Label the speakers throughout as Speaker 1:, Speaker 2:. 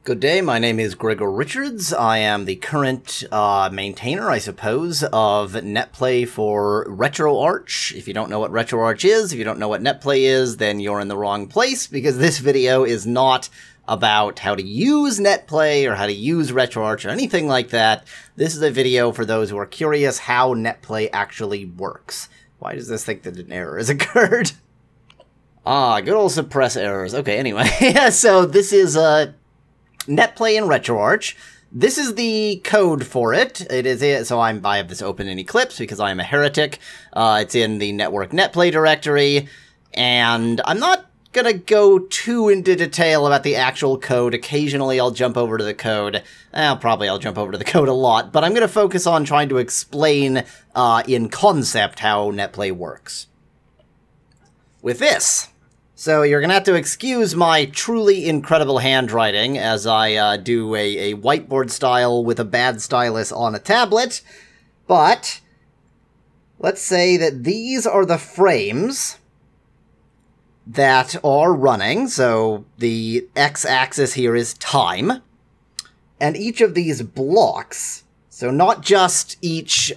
Speaker 1: Good day, my name is Gregor Richards. I am the current maintainer, I suppose, of Netplay for RetroArch. If you don't know what RetroArch is, if you don't know what Netplay is, then you're in the wrong place, because this video is not about how to use Netplay or how to use RetroArch or anything like that. This is a video for those who are curious how Netplay actually works. Why does this think that an error has occurred? Good old suppress errors. Okay, anyway, so this is Netplay and RetroArch. This is the code for it. So I have this open in Eclipse because I am a heretic. It's in the network Netplay directory, and I'm not gonna go too into detail about the actual code. Occasionally I'll jump over to the code. Probably I'll jump over to the code a lot, but I'm gonna focus on trying to explain in concept how Netplay works. With this. So you're going to have to excuse my truly incredible handwriting as I do a whiteboard style with a bad stylus on a tablet. But let's say that these are the frames that are running. So the x-axis here is time. And each of these blocks, so not just each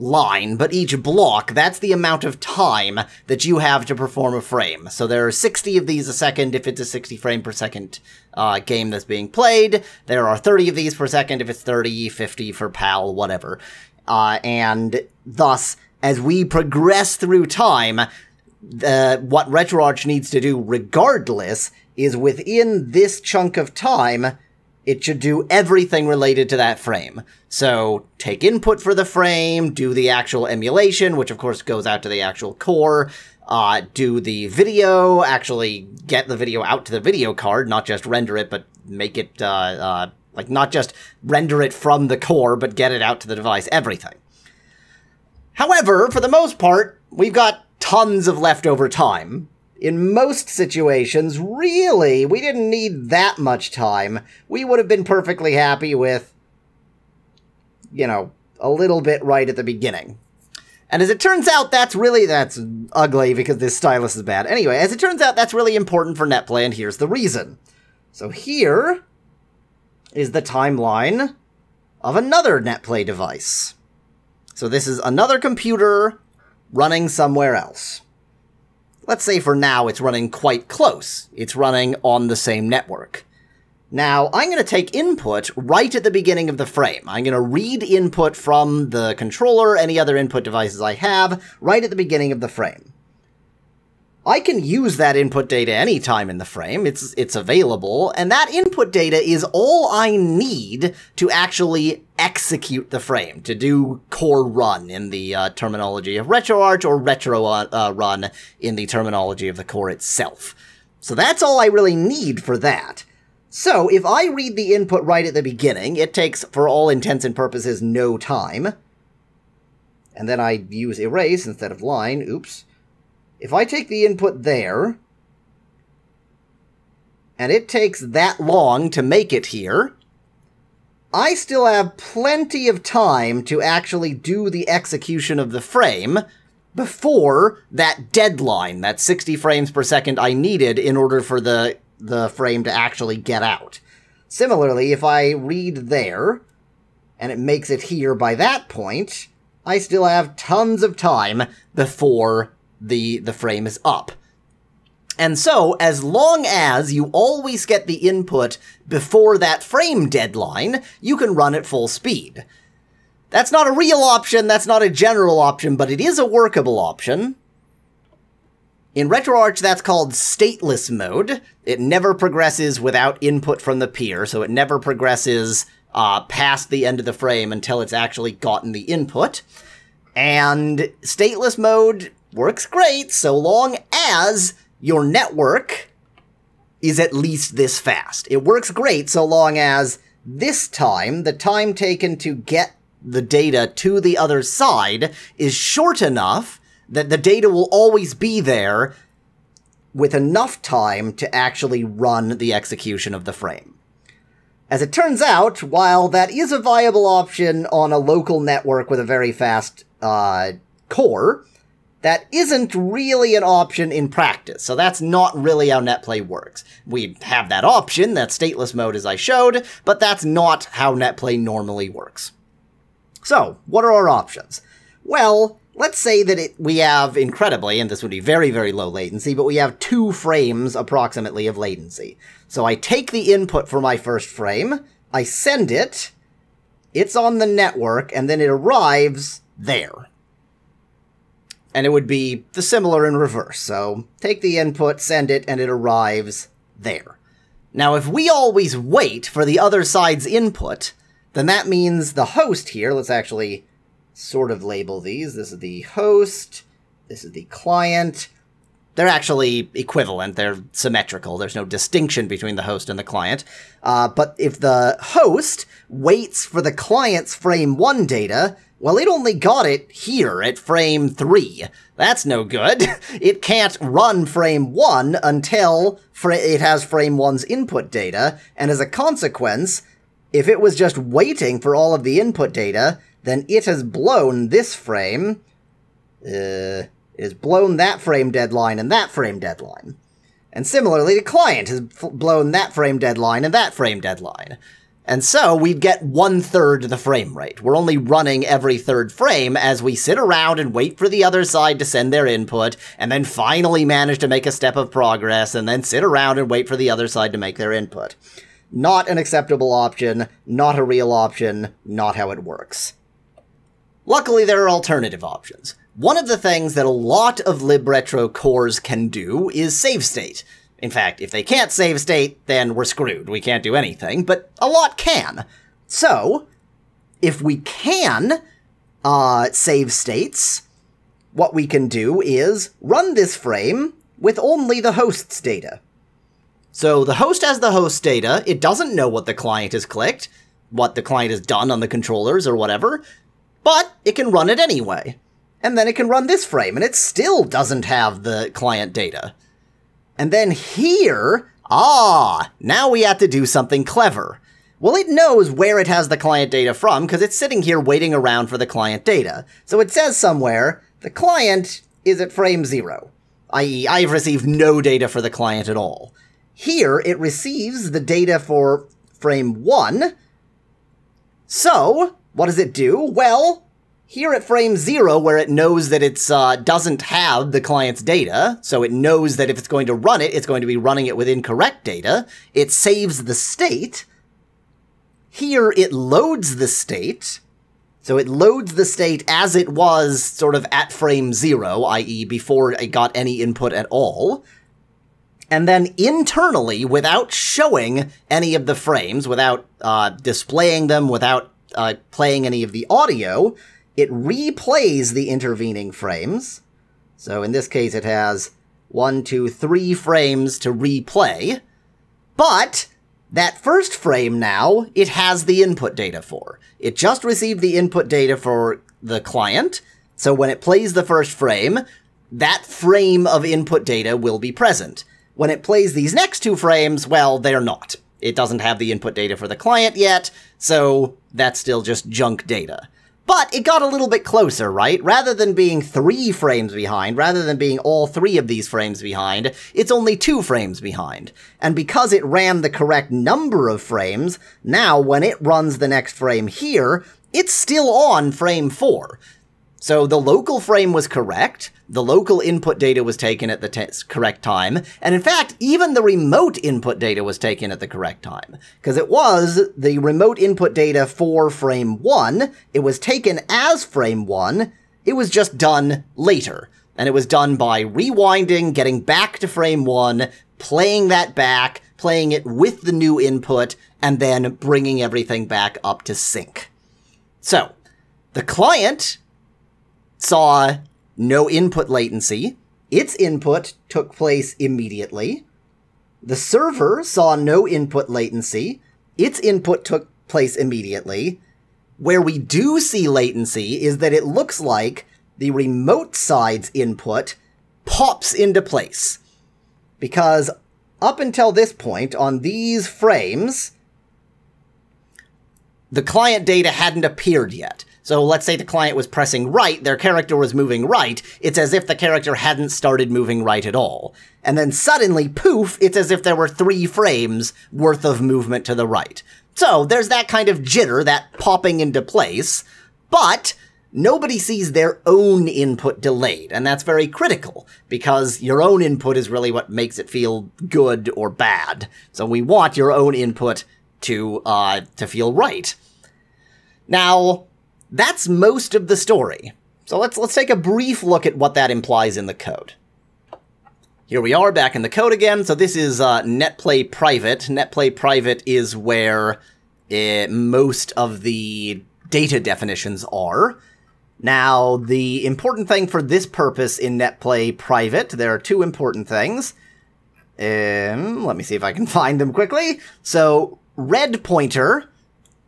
Speaker 1: line, but each block, that's the amount of time that you have to perform a frame. So there are 60 of these a second if it's a 60 frame per second game that's being played. There are 30 of these per second if it's 30, 50 for PAL, whatever. And thus, as we progress through time, what RetroArch needs to do regardless is within this chunk of time, it should do everything related to that frame. So take input for the frame, do the actual emulation, which of course goes out to the actual core, do the video, actually get the video out to the video card, not just render it, but make it, like not just render it from the core, but get it out to the device, everything. However, for the most part, we've got tons of leftover time. In most situations, really, we didn't need that much time. We would have been perfectly happy with, you know, a little bit right at the beginning. And as it turns out, that's ugly because this stylus is bad. Anyway, as it turns out, that's really important for Netplay, and here's the reason. So here is the timeline of another Netplay device. So this is another computer running somewhere else. Let's say for now it's running quite close. It's running on the same network. Now, I'm going to take input right at the beginning of the frame. I'm going to read input from the controller, any other input devices I have, right at the beginning of the frame. I can use that input data anytime in the frame. It's available, and that input data is all I need to actually execute the frame, to do core run in the terminology of RetroArch, or retro run in the terminology of the core itself. So that's all I really need for that. So if I read the input right at the beginning, it takes, for all intents and purposes, no time. And then I use erase instead of line, oops. If I take the input there, and it takes that long to make it here, I still have plenty of time to actually do the execution of the frame before that deadline, that 60 frames per second I needed in order for the frame to actually get out. Similarly, if I read there, and it makes it here by that point, I still have tons of time before the frame is up. And so, as long as you always get the input before that frame deadline, you can run at full speed. That's not a real option, that's not a general option, but it is a workable option. In RetroArch, that's called Stateless Mode. It never progresses without input from the peer, so it never progresses past the end of the frame until it's actually gotten the input. And Stateless Mode works great so long as your network is at least this fast. It works great so long as this time, the time taken to get the data to the other side, is short enough that the data will always be there with enough time to actually run the execution of the frame. As it turns out, while that is a viable option on a local network with a very fast core, that isn't really an option in practice, so that's not really how Netplay works. We have that option, that stateless mode as I showed, but that's not how Netplay normally works. So, what are our options? Well, let's say that we have, incredibly, and this would be very, very low latency, but we have 2 frames approximately of latency. So I take the input for my first frame, I send it, it's on the network, and then it arrives there. And it would be the similar in reverse. So take the input, send it, and it arrives there. Now, if we always wait for the other side's input, then that means the host here, let's actually sort of label these. This is the host, this is the client. They're actually equivalent, they're symmetrical, there's no distinction between the host and the client. But if the host waits for the client's frame 1 data, well, it only got it here at frame 3. That's no good. It can't run frame 1 until it has frame 1's input data, and as a consequence, if it was just waiting for all of the input data, then it has blown this frame, it has blown that frame deadline and that frame deadline. And similarly, the client has blown that frame deadline and that frame deadline. And so we'd get 1/3 the frame rate. We're only running every 3rd frame as we sit around and wait for the other side to send their input, and then finally manage to make a step of progress, and then sit around and wait for the other side to make their input. Not an acceptable option, not a real option, not how it works. Luckily, there are alternative options. One of the things that a lot of Libretro cores can do is save state. In fact, if they can't save state, then we're screwed. We can't do anything, but a lot can. So, if we can save states, what we can do is run this frame with only the host's data. So the host has the host data, it doesn't know what the client has clicked, what the client has done on the controllers or whatever, but it can run it anyway. And then it can run this frame, and it still doesn't have the client data. And then here, now we have to do something clever. Well, it knows where it has the client data from, because it's sitting here waiting around for the client data. So it says somewhere, the client is at frame 0, i.e. I've received no data for the client at all. Here, it receives the data for frame 1. So, what does it do? Well, here at frame 0, where it knows that it doesn't have the client's data, so it knows that if it's going to run it, it's going to be running it with incorrect data, it saves the state. Here, it loads the state. So it loads the state as it was sort of at frame 0, i.e. before it got any input at all. And then internally, without showing any of the frames, without displaying them, without playing any of the audio, it replays the intervening frames. So in this case, it has 1, 2, 3 frames to replay. But that first frame now, it has the input data for. It just received the input data for the client. So when it plays the first frame, that frame of input data will be present. When it plays these next 2 frames, well, they're not. It doesn't have the input data for the client yet, so that's still just junk data. But it got a little bit closer, right? Rather than being 3 frames behind, rather than being all 3 of these frames behind, it's only 2 frames behind. And because it ran the correct number of frames, now when it runs the next frame here, it's still on frame 4. So the local frame was correct, the local input data was taken at the correct time, and in fact, even the remote input data was taken at the correct time. Because it was the remote input data for frame 1, it was taken as frame 1, it was just done later. And it was done by rewinding, getting back to frame 1, playing that back, playing it with the new input, and then bringing everything back up to sync. So, the client saw no input latency. Its input took place immediately. The server saw no input latency. Its input took place immediately. Where we do see latency is that it looks like the remote side's input pops into place. Because up until this point, on these frames, the client data hadn't appeared yet. So let's say the client was pressing right, their character was moving right, it's as if the character hadn't started moving right at all. And then suddenly, poof, it's as if there were 3 frames worth of movement to the right. So there's that kind of jitter, that popping into place, but nobody sees their own input delayed, and that's very critical, because your own input is really what makes it feel good or bad. So we want your own input to feel right. Now, that's most of the story. So let's take a brief look at what that implies in the code. Here we are back in the code again. So this is Netplay Private. Netplay Private is where most of the data definitions are. Now, the important thing for this purpose in Netplay Private, there are 2 important things. Let me see if I can find them quickly. So, read pointer.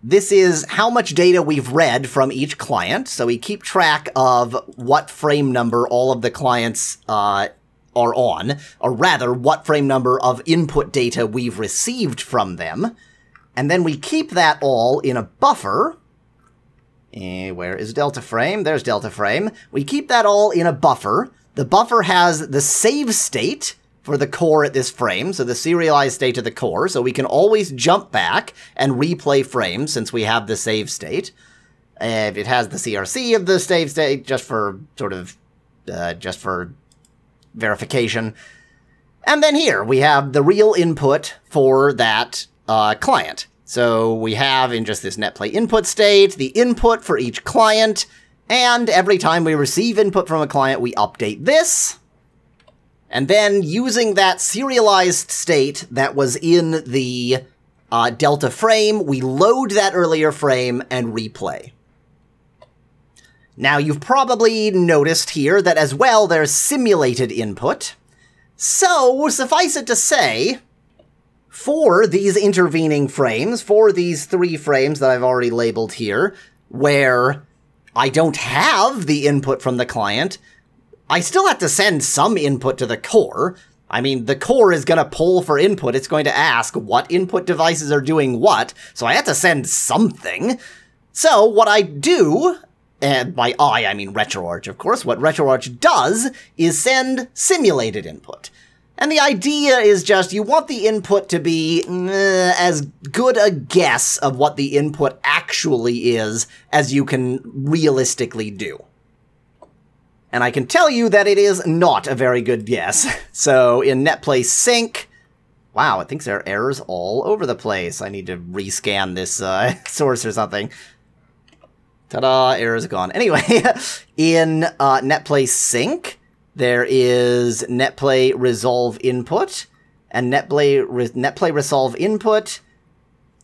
Speaker 1: This is how much data we've read from each client. So we keep track of what frame number all of the clients are on, or rather, what frame number of input data we've received from them. And then we keep that all in a buffer. Where is delta frame? There's delta frame. We keep that all in a buffer. The buffer has the save state for the core at this frame, so the serialized state of the core, so we can always jump back and replay frames since we have the save state. It has the CRC of the save state just for sort of, just for verification. And then here we have the real input for that client. So we have in just this Netplay input state, the input for each client, and every time we receive input from a client, we update this. And then using that serialized state that was in the delta frame, we load that earlier frame and replay. Now you've probably noticed here that as well there's simulated input. So suffice it to say, for these intervening frames, for these 3 frames that I've already labeled here, where I don't have the input from the client, I still have to send some input to the core. I mean, the core is going to pull for input. It's going to ask what input devices are doing what, so I have to send something. So what I do, and by I mean RetroArch, of course, what RetroArch does is send simulated input. And the idea is just you want the input to be as good a guess of what the input actually is as you can realistically do. And I can tell you that it is not a very good guess. So in Netplay Sync, wow, it thinks there are errors all over the place. I need to rescan this source or something. Ta-da, errors gone. Anyway, in Netplay Sync, there is Netplay Resolve Input, and Netplay Resolve Input,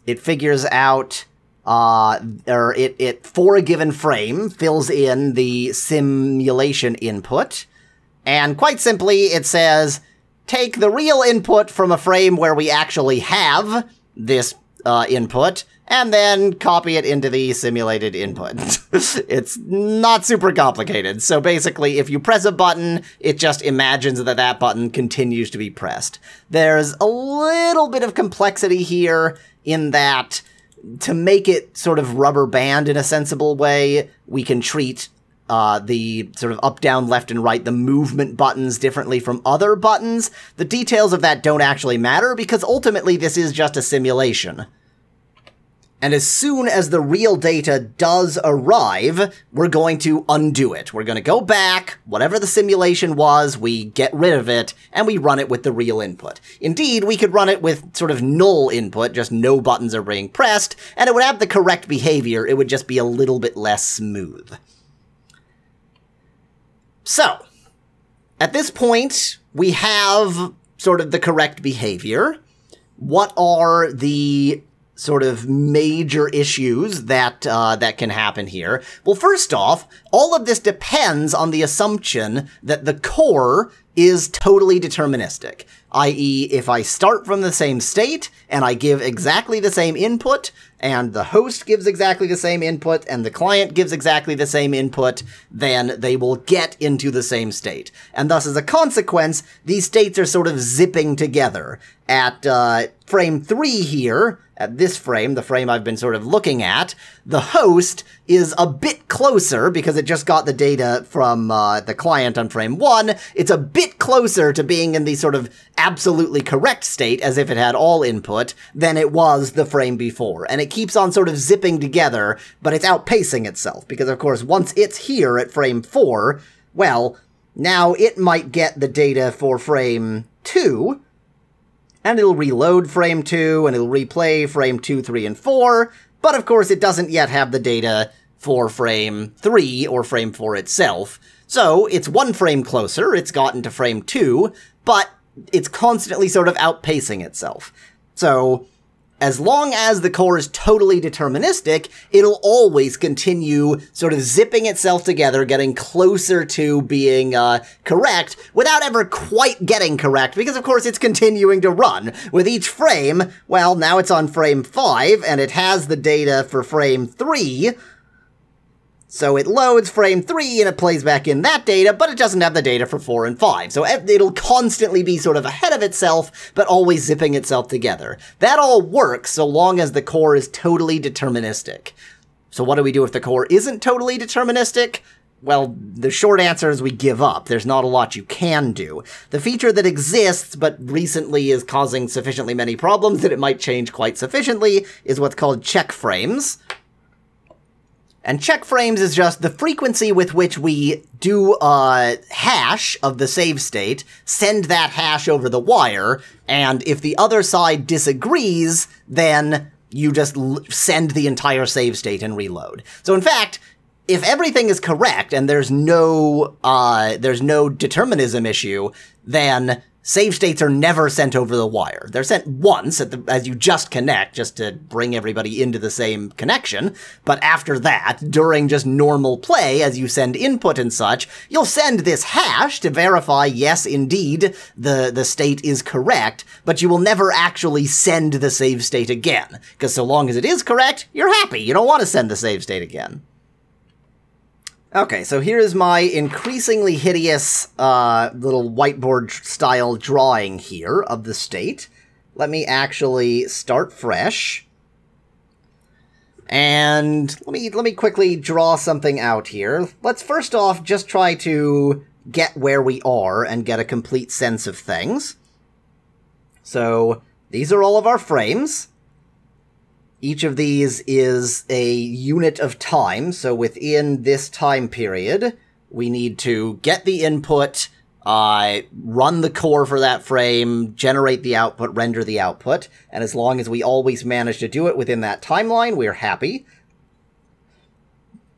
Speaker 1: it figures out, it for a given frame, fills in the simulation input, and quite simply it says, take the real input from a frame where we actually have this input, and then copy it into the simulated input. It's not super complicated. So basically, if you press a button, it just imagines that that button continues to be pressed. There's a little bit of complexity here in that to make it sort of rubber band in a sensible way, we can treat the sort of up, down, left, and right, the movement buttons differently from other buttons. The details of that don't actually matter because ultimately this is just a simulation. And as soon as the real data does arrive, we're going to undo it. We're going to go back, whatever the simulation was, we get rid of it, and we run it with the real input. Indeed, we could run it with sort of null input, just no buttons are being pressed, and it would have the correct behavior, it would just be a little bit less smooth. So, at this point, we have sort of the correct behavior. What are the sort of major issues that that can happen here? Well, first off, all of this depends on the assumption that the core is totally deterministic, i.e. if I start from the same state and I give exactly the same input, and the host gives exactly the same input, and the client gives exactly the same input, then they will get into the same state. And thus, as a consequence, these states are sort of zipping together. At frame 3 here, at this frame, the frame I've been sort of looking at, the host is a bit closer, because it just got the data from the client on frame 1, it's a bit closer to being in the sort of absolutely correct state, as if it had all input, than it was the frame before. And it keeps on sort of zipping together, but it's outpacing itself, because of course, once it's here at frame 4, well, now it might get the data for frame 2, and it'll reload frame 2, and it'll replay frame 2, 3, and 4, but of course it doesn't yet have the data for frame 3 or frame 4 itself. So it's one frame closer, it's gotten to frame 2, but it's constantly sort of outpacing itself. So as long as the core is totally deterministic, it'll always continue sort of zipping itself together, getting closer to being correct, without ever quite getting correct, because of course it's continuing to run. With each frame, well, now it's on frame 5, and it has the data for frame 3, so it loads frame 3 and it plays back in that data, but it doesn't have the data for 4 and 5. So it'll constantly be sort of ahead of itself, but always zipping itself together. That all works so long as the core is totally deterministic. So what do we do if the core isn't totally deterministic? Well, the short answer is we give up. There's not a lot you can do. The feature that exists, but recently is causing sufficiently many problems that it might change quite sufficiently, is what's called check frames. And check frames is just the frequency with which we do a hash of the save state, send that hash over the wire, and if the other side disagrees, then you just send the entire save state and reload. So in fact, if everything is correct and there's no determinism issue, then save states are never sent over the wire. They're sent once as you just connect, just to bring everybody into the same connection. But after that, during just normal play, as you send input and such, you'll send this hash to verify, yes, indeed, the state is correct, but you will never actually send the save state again. Because so long as it is correct, you're happy. You don't want to send the save state again. Okay, so here is my increasingly hideous little whiteboard-style drawing here of the state. Let me actually start fresh. And let me quickly draw something out here. Let's first off just try to get where we are and get a complete sense of things. So these are all of our frames. Each of these is a unit of time, so within this time period, we need to get the input, run the core for that frame, generate the output, render the output, and as long as we always manage to do it within that timeline, we're happy.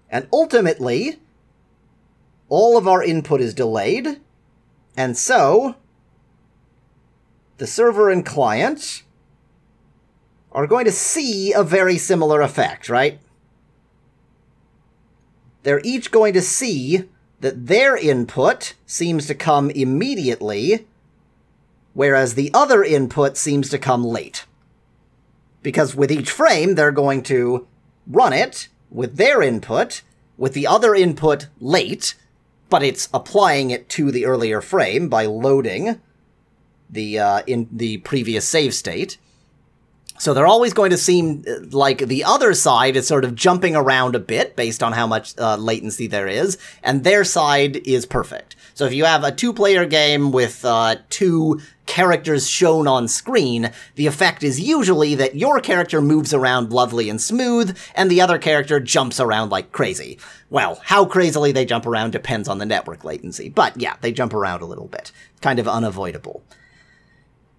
Speaker 1: And ultimately, all of our input is delayed, and so the server and client are going to see a very similar effect, right? They're each going to see that their input seems to come immediately, whereas the other input seems to come late. Because with each frame, they're going to run it with their input, with the other input late, but it's applying it to the earlier frame by loading the previous save state. So they're always going to seem like the other side is sort of jumping around a bit based on how much latency there is, and their side is perfect. So if you have a two-player game with two characters shown on screen, the effect is usually that your character moves around lovely and smooth, and the other character jumps around like crazy. Well, how crazily they jump around depends on the network latency, but yeah, they jump around a little bit. Kind of unavoidable.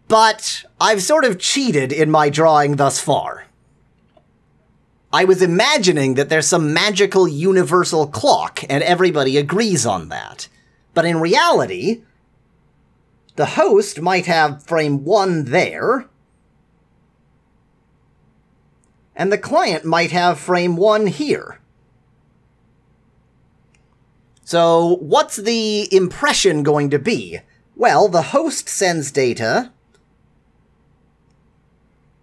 Speaker 1: But I've sort of cheated in my drawing thus far. I was imagining that there's some magical universal clock, and everybody agrees on that. But in reality, the host might have frame 1 there, and the client might have frame 1 here. So what's the impression going to be? Well, the host sends data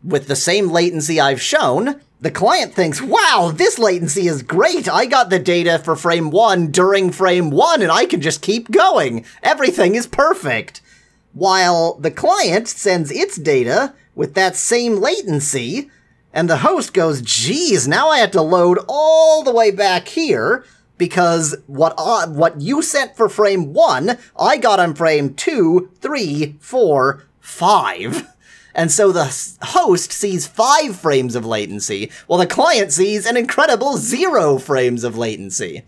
Speaker 1: with the same latency I've shown, the client thinks, wow, this latency is great. I got the data for frame 1 during frame 1, and I can just keep going. Everything is perfect. While the client sends its data with that same latency, and the host goes, geez, now I have to load all the way back here, because what you sent for frame 1, I got on frame 2, 3, 4, 5. And so the host sees 5 frames of latency, while the client sees an incredible 0 frames of latency.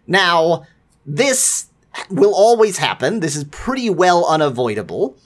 Speaker 1: Now, this will always happen. This is pretty well unavoidable.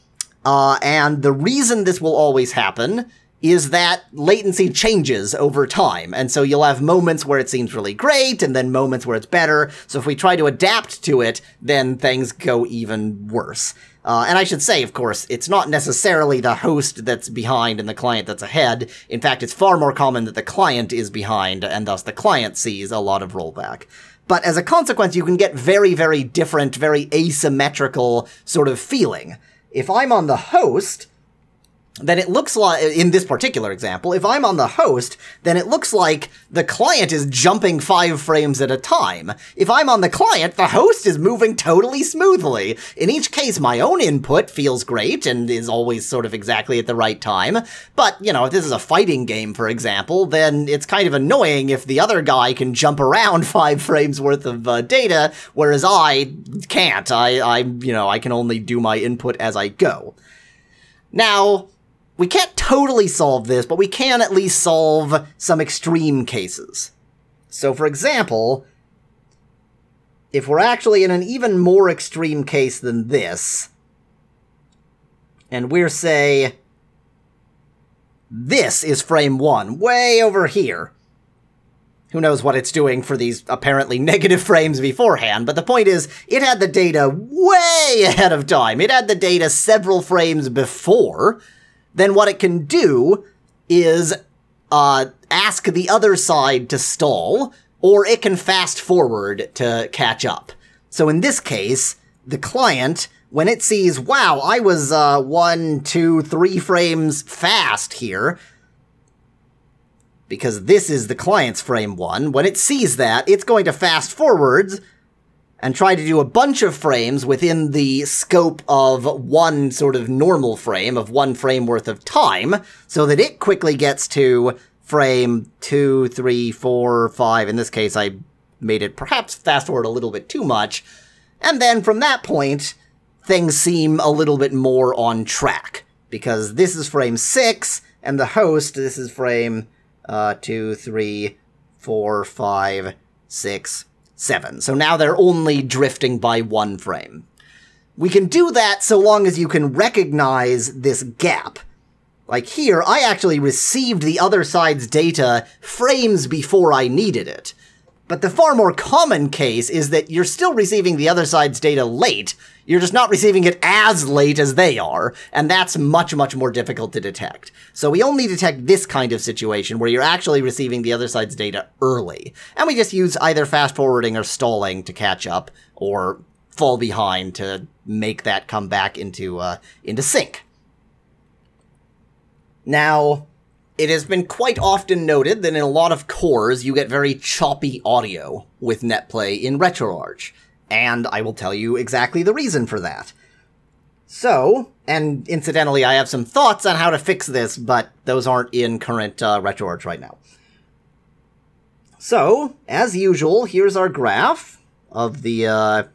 Speaker 1: And the reason this will always happen is that latency changes over time. And so you'll have moments where it seems really great, and then moments where it's better. So if we try to adapt to it, then things go even worse. And I should say, of course, it's not necessarily the host that's behind and the client that's ahead. In fact, it's far more common that the client is behind, and thus the client sees a lot of rollback. But as a consequence, you can get very, very different, very asymmetrical sort of feeling. If I'm on the host, then it looks like, in this particular example, if I'm on the host, then it looks like the client is jumping 5 frames at a time. If I'm on the client, the host is moving totally smoothly. In each case, my own input feels great and is always sort of exactly at the right time. But, you know, if this is a fighting game, for example, then it's kind of annoying if the other guy can jump around 5 frames worth of data, whereas I can't. I can only do my input as I go. Now, we can't totally solve this, but we can at least solve some extreme cases. So, for example, if we're actually in an even more extreme case than this, and we're, say, this is frame 1, way over here. Who knows what it's doing for these apparently negative frames beforehand, but the point is, it had the data way ahead of time. It had the data several frames before. Then what it can do is ask the other side to stall, or it can fast forward to catch up. So in this case, the client, when it sees, wow, I was 1, 2, 3 frames fast here, because this is the client's frame 1, when it sees that, it's going to fast forwards and try to do a bunch of frames within the scope of one sort of normal frame, of 1 frame worth of time, so that it quickly gets to frame 2, 3, 4, 5. In this case, I made it perhaps fast forward a little bit too much. And then from that point, things seem a little bit more on track, because this is frame 6, and the host, this is frame 2, 3, 4, 5, 6, 7. So now they're only drifting by 1 frame. We can do that so long as you can recognize this gap. Like here, I actually received the other side's data frames before I needed it. But the far more common case is that you're still receiving the other side's data late, you're just not receiving it as late as they are, and that's much, much more difficult to detect. So we only detect this kind of situation where you're actually receiving the other side's data early. And we just use either fast forwarding or stalling to catch up, or fall behind to make that come back into sync. Now, it has been quite often noted that in a lot of cores you get very choppy audio with Netplay in RetroArch, and I will tell you exactly the reason for that. So, and incidentally I have some thoughts on how to fix this, but those aren't in current RetroArch right now. So, as usual, here's our graph of the,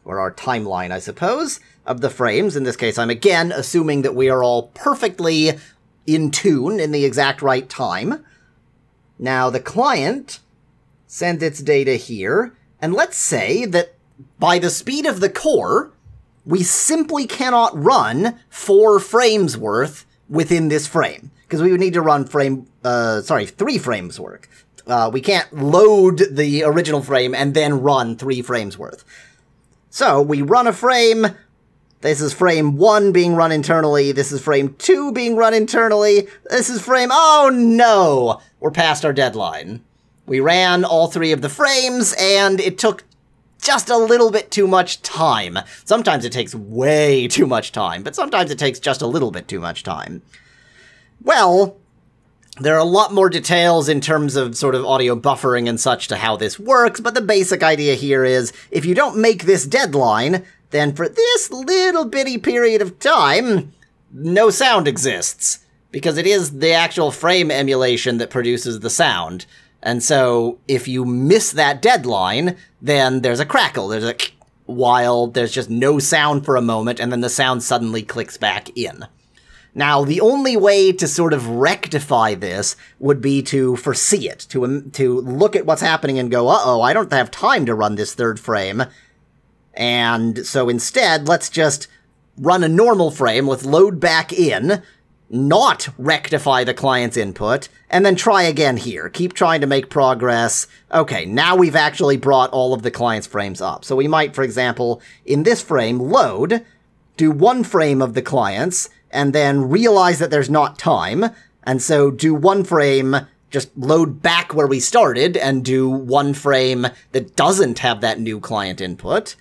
Speaker 1: or our timeline I suppose, of the frames. In this case I'm again assuming that we are all perfectly in tune in the exact right time. Now the client sends its data here, and let's say that by the speed of the core, we simply cannot run 4 frames worth within this frame, because we would need to run 3 frames worth. We can't load the original frame and then run 3 frames worth. So we run a frame. This is frame 1 being run internally. This is frame 2 being run internally. This is frame... Oh no! We're past our deadline. We ran all 3 of the frames, and it took just a little bit too much time. Sometimes it takes way too much time, but sometimes it takes just a little bit too much time. Well, There are a lot more details in terms of sort of audio buffering and such to how this works, but the basic idea here is if you don't make this deadline, then for this little bitty period of time, no sound exists. Because it is the actual frame emulation that produces the sound. And so if you miss that deadline, then there's a crackle. There's a while there's just no sound for a moment, and then the sound suddenly clicks back in. Now, the only way to sort of rectify this would be to foresee it, to look at what's happening and go, uh-oh, I don't have time to run this third frame. And so instead, let's just run a normal frame, let's load back in, not rectify the client's input, and then try again here. Keep trying to make progress. Okay, now we've actually brought all of the client's frames up. So we might, for example, in this frame, load, do one frame of the client's, and then realize that there's not time, and so do one frame, just load back where we started, and do one frame that doesn't have that new client input.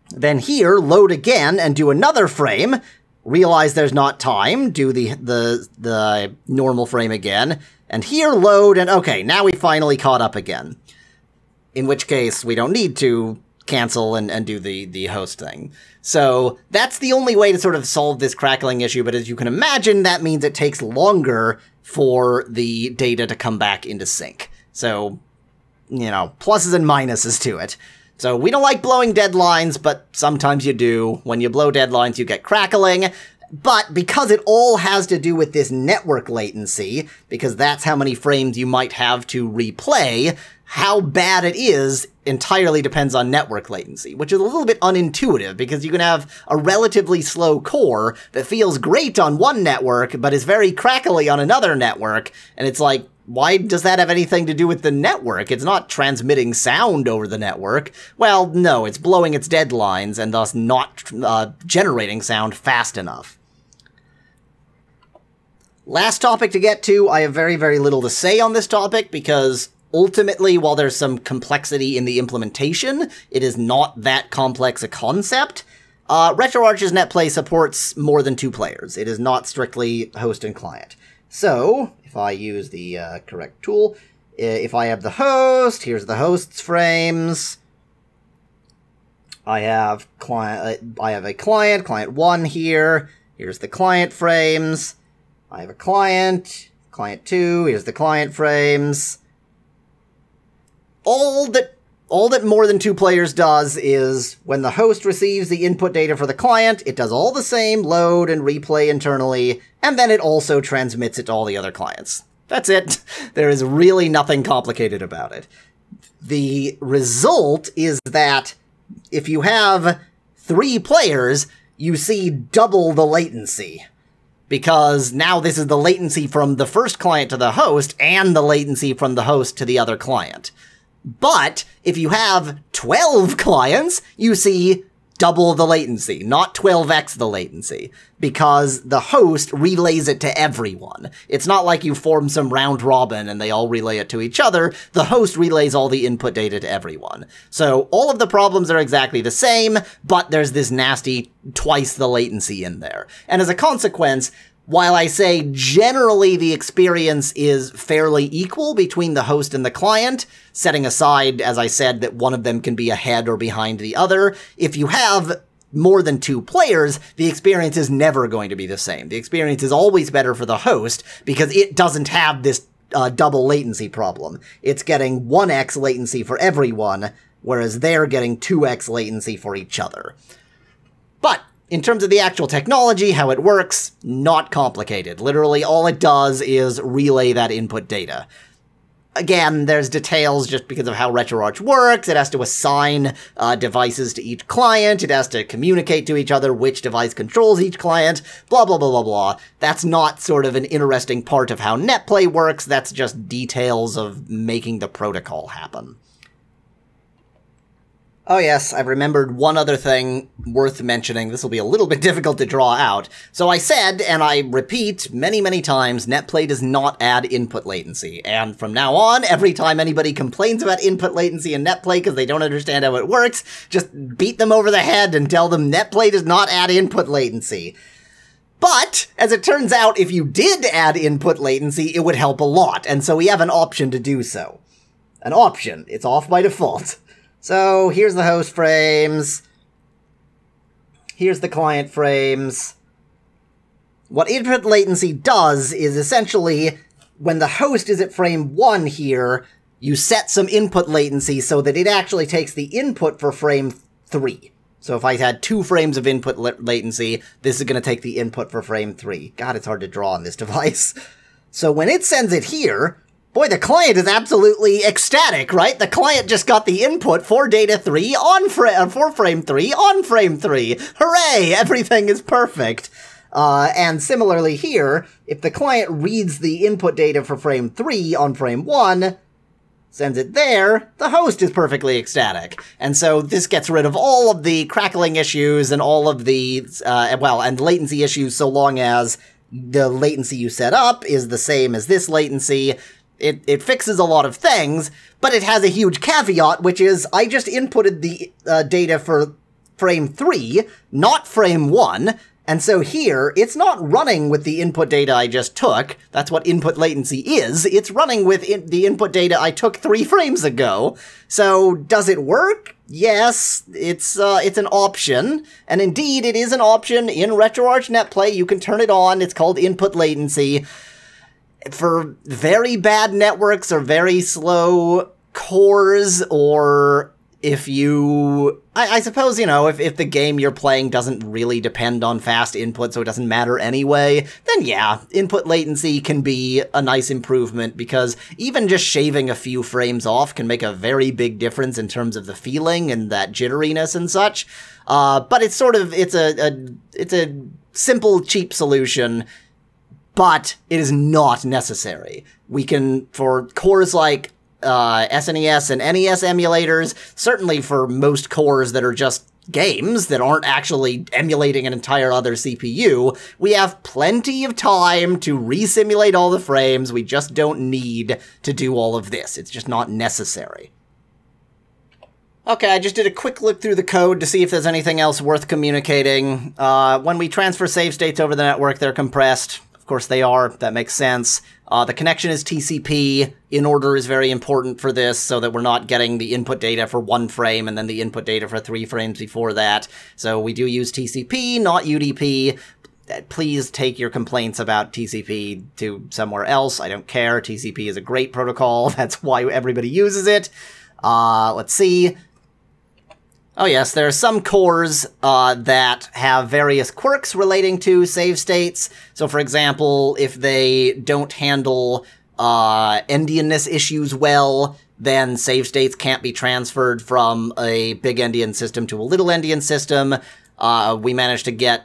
Speaker 1: Then here, load again, and do another frame, realize there's not time, do the normal frame again, and here load, and okay, now we finally caught up again. In which case, we don't need to cancel and do the host thing. So that's the only way to sort of solve this crackling issue, but as you can imagine, that means it takes longer for the data to come back into sync. So, you know, pluses and minuses to it. So we don't like blowing deadlines, but sometimes you do. When you blow deadlines, you get crackling. But because it all has to do with this network latency, because that's how many frames you might have to replay, how bad it is entirely depends on network latency, which is a little bit unintuitive because you can have a relatively slow core that feels great on one network, but is very crackly on another network. And it's like, why does that have anything to do with the network? It's not transmitting sound over the network. Well, no, it's blowing its deadlines and thus not generating sound fast enough. Last topic to get to, I have very, very little to say on this topic because ultimately, while there's some complexity in the implementation, it is not that complex a concept. RetroArch's Netplay supports more than 2 players. It is not strictly host and client. So, if I use the correct tool, if I have the host, here's the host's frames. I have a client, client 1 here. Here's the client frames. I have a client, client 2, here's the client frames. All that more than 2 players does is when the host receives the input data for the client, it does all the same load and replay internally, and then it also transmits it to all the other clients. That's it. There is really nothing complicated about it. The result is that if you have 3 players, you see double the latency. Because now this is the latency from the first client to the host, and the latency from the host to the other client. But if you have 12 clients, you see double the latency, not 12x the latency, because the host relays it to everyone. It's not like you form some round robin and they all relay it to each other. The host relays all the input data to everyone. So all of the problems are exactly the same, but there's this nasty twice the latency in there. And as a consequence, while I say generally the experience is fairly equal between the host and the client, setting aside, as I said, that one of them can be ahead or behind the other, if you have more than 2 players, the experience is never going to be the same. The experience is always better for the host because it doesn't have this double latency problem. It's getting 1x latency for everyone, whereas they're getting 2x latency for each other. But in terms of the actual technology, how it works, not complicated. Literally, all it does is relay that input data. Again, there's details just because of how RetroArch works. It has to assign devices to each client. It has to communicate to each other which device controls each client, blah, blah, blah, blah, blah. That's not sort of an interesting part of how Netplay works. That's just details of making the protocol happen. Oh yes, I've remembered one other thing worth mentioning. This will be a little bit difficult to draw out. So I said, and I repeat many, many times, Netplay does not add input latency. And from now on, every time anybody complains about input latency in Netplay because they don't understand how it works, just beat them over the head and tell them Netplay does not add input latency. But, as it turns out, if you did add input latency, it would help a lot, and so we have an option to do so. An option. It's off by default. So, here's the host frames. Here's the client frames. What input latency does is essentially, when the host is at frame 1 here, you set some input latency so that it actually takes the input for frame 3. So if I had 2 frames of input latency, this is going to take the input for frame 3. God, it's hard to draw on this device. So when it sends it here, boy, the client is absolutely ecstatic, right? The client just got the input for data 3 for frame 3 on frame 3. Hooray! Everything is perfect. And similarly here, if the client reads the input data for frame 3 on frame 1, sends it there, the host is perfectly ecstatic. And so this gets rid of all of the crackling issues and all of the, and latency issues, so long as the latency you set up is the same as this latency. It fixes a lot of things, but it has a huge caveat, which is I just inputted the data for frame 3, not frame 1, and so here, it's not running with the input data I just took. That's what input latency is. It's running with the input data I took 3 frames ago. So, does it work? Yes, it's an option. And indeed, it is an option in RetroArch Netplay. You can turn it on. It's called input latency. For very bad networks or very slow cores, or if you... I suppose, you know, if the game you're playing doesn't really depend on fast input, so it doesn't matter anyway, then yeah, input latency can be a nice improvement, because even just shaving a few frames off can make a very big difference in terms of the feeling and that jitteriness and such. But it's sort of, it's a simple, cheap solution, but it is not necessary. We can, for cores like SNES and NES emulators, certainly for most cores that are just games that aren't actually emulating an entire other CPU, we have plenty of time to re-simulate all the frames. We just don't need to do all of this. It's just not necessary. Okay, I just did a quick look through the code to see if there's anything else worth communicating. When we transfer save states over the network, they're compressed. Of course they are. That makes sense. The connection is TCP. In order is very important for this, so that we're not getting the input data for 1 frame and then the input data for 3 frames before that. So we do use TCP, not UDP. Please take your complaints about TCP to somewhere else. I don't care. TCP is a great protocol. That's why everybody uses it. Let's see. Oh yes, there are some cores that have various quirks relating to save states. So for example, if they don't handle endianness issues well, then save states can't be transferred from a big endian system to a little endian system. We managed to get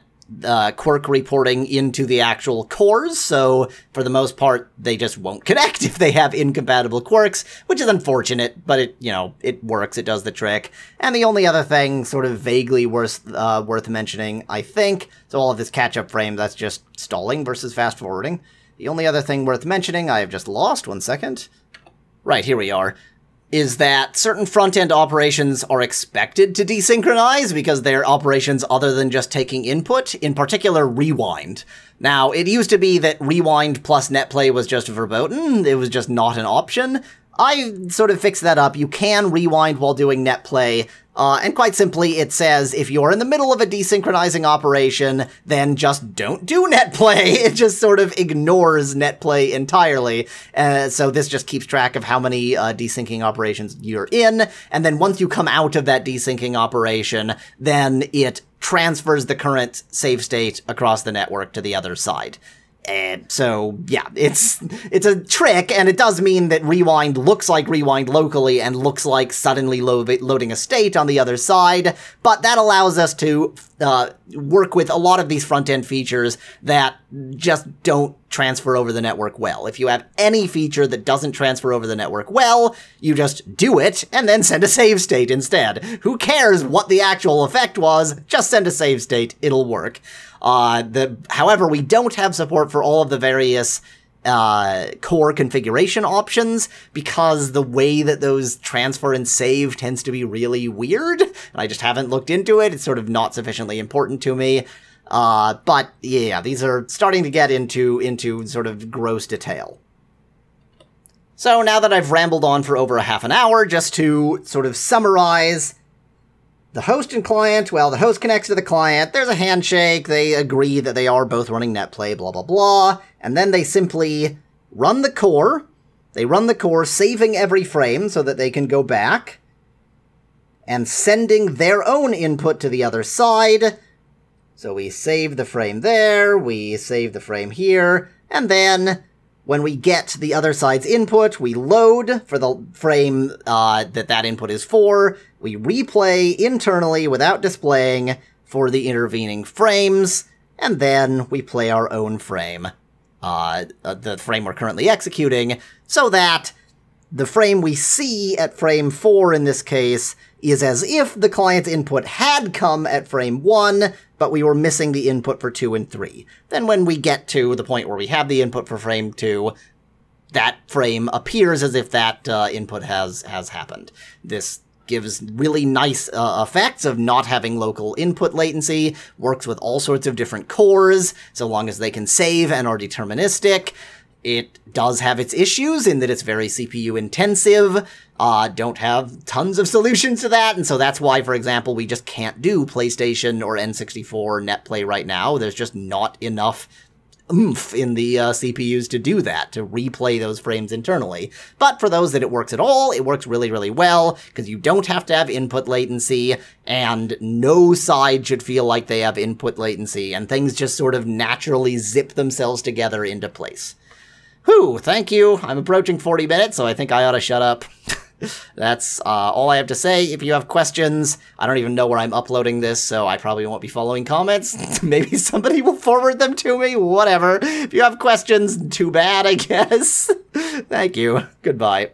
Speaker 1: quirk reporting into the actual cores, so for the most part, they just won't connect if they have incompatible quirks, which is unfortunate, but it, you know, it works, it does the trick. And the only other thing sort of vaguely worth mentioning, I think, so all of this catch-up frame, that's just stalling versus fast-forwarding. The only other thing worth mentioning, I have just lost, 1 second. Right, here we are. Is that certain front-end operations are expected to desynchronize because they're operations other than just taking input, in particular rewind. Now, it used to be that rewind plus netplay was just verboten, it was just not an option. I sort of fixed that up. You can rewind while doing netplay, and quite simply it says if you're in the middle of a desynchronizing operation, then just don't do netplay. It just sort of ignores netplay entirely. So this just keeps track of how many desyncing operations you're in, and then once you come out of that desyncing operation, then it transfers the current save state across the network to the other side. So, yeah, it's a trick, and it does mean that rewind looks like rewind locally and looks like suddenly loading a state on the other side, but that allows us to work with a lot of these front-end features that just don't transfer over the network well. If you have any feature that doesn't transfer over the network well, you just do it and then send a save state instead. Who cares what the actual effect was? Just send a save state, it'll work. However, we don't have support for all of the various core configuration options because the way that those transfer and save tends to be really weird, and I just haven't looked into it. It's sort of not sufficiently important to me. But yeah, these are starting to get into sort of gross detail. So now that I've rambled on for over a half an hour, just to sort of summarize, the host and client, well, the host connects to the client, there's a handshake, they agree that they are both running Netplay, blah, blah, blah, and then they simply run the core. They run the core, saving every frame so that they can go back, and sending their own input to the other side. So we save the frame there, we save the frame here, and then when we get the other side's input, we load for the frame that input is for, we replay internally without displaying for the intervening frames, and then we play our own frame, the frame we're currently executing, so that the frame we see at frame 4 in this case is as if the client's input had come at frame 1, but we were missing the input for 2 and 3. Then when we get to the point where we have the input for frame 2, that frame appears as if that input has happened. This gives really nice effects of not having local input latency, works with all sorts of different cores, so long as they can save and are deterministic. It does have its issues in that it's very CPU intensive, don't have tons of solutions to that, and so that's why, for example, we just can't do PlayStation or N64 Netplay right now. There's just not enough oomph in the CPUs to do that, to replay those frames internally. But for those that it works at all, it works really, really well, because you don't have to have input latency, and no side should feel like they have input latency, and things just sort of naturally zip themselves together into place. Whew, thank you. I'm approaching 40 minutes, so I think I ought to shut up. That's all I have to say. If you have questions, I don't even know where I'm uploading this, so I probably won't be following comments. Maybe somebody will forward them to me, whatever. If you have questions, too bad, I guess. Thank you. Goodbye.